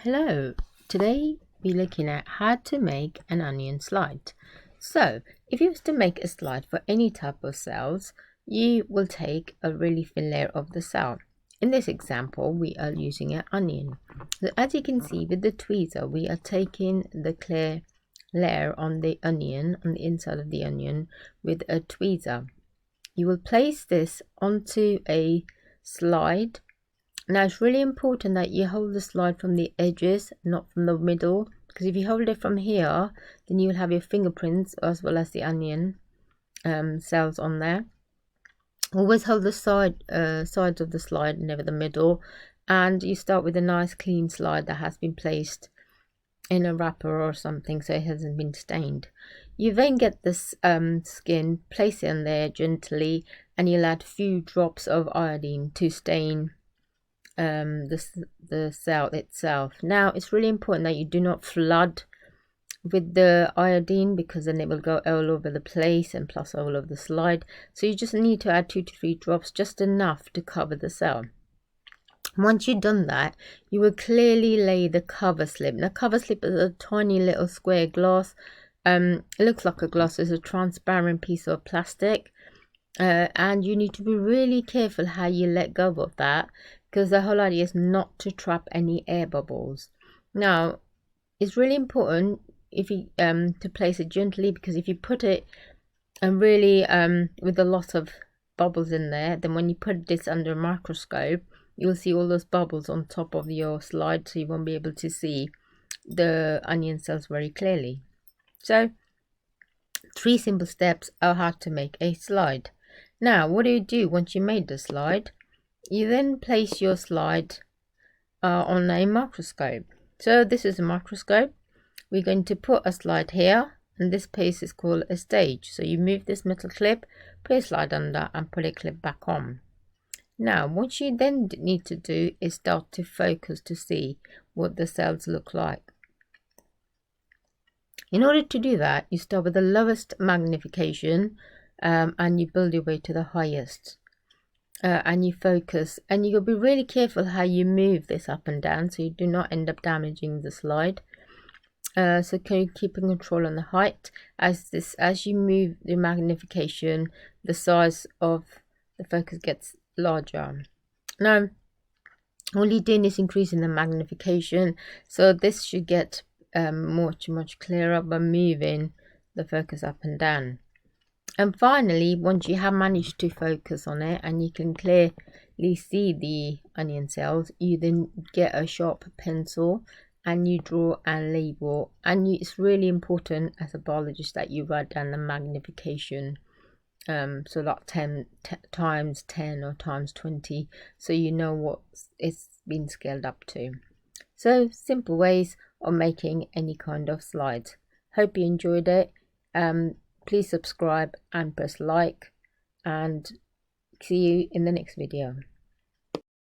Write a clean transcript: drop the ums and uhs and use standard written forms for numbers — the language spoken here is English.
Hello, today we're looking at how to make an onion slide. So if you was to make a slide for any type of cells, you will take a really thin layer of the cell. In this example, we are using an onion. So as you can see with the tweezer, we are taking the clear layer on the onion, on the inside of the onion with a tweezer. You will place this onto a slide. Now it's really important that you hold the slide from the edges, not from the middle, because if you hold it from here, then you will have your fingerprints as well as the onion cells on there. Always hold the sides of the slide, never the middle, and you start with a nice clean slide that has been placed in a wrapper or something so it hasn't been stained. You then get this skin, place it in there gently, and you'll add a few drops of iodine to stain the cell itself. Now it's really important that you do not flood with the iodine, because then it will go all over the place and plus all over the slide. So you just need to add 2 to 3 drops, just enough to cover the cell. Once you've done that, you will clearly lay the cover slip. Now cover slip is a tiny little square glass. It looks like a glass. It's a transparent piece of plastic, and you need to be really careful how you let go of that, because the whole idea is not to trap any air bubbles. Now it's really important if you to place it gently, because if you put it really with a lot of bubbles in there, then when you put this under a microscope, you'll see all those bubbles on top of your slide, so you won't be able to see the onion cells very clearly. So 3 simple steps are how to make a slide. Now what do you do once you made the slide? You then place your slide on a microscope. So this is a microscope. We're going to put a slide here, and this piece is called a stage. So you move this metal clip, put a slide under, and put a clip back on. Now what you then need to do is start to focus to see what the cells look like. In order to do that, you start with the lowest magnification and you build your way to the highest. And you focus, and you'll be really careful how you move this up and down so you do not end up damaging the slide. So can you keep control on the height? As you move the magnification, the size of the focus gets larger. Now all you're doing is increasing the magnification, so this should get much clearer by moving the focus up and down. And finally, once you have managed to focus on it and you can clearly see the onion cells, you then get a sharp pencil and you draw a label. And it's really important as a biologist that you write down the magnification, so like 10 times 10 or times 20, so you know what it's been scaled up to. So simple ways of making any kind of slides. Hope you enjoyed it. Please subscribe and press like, and see you in the next video.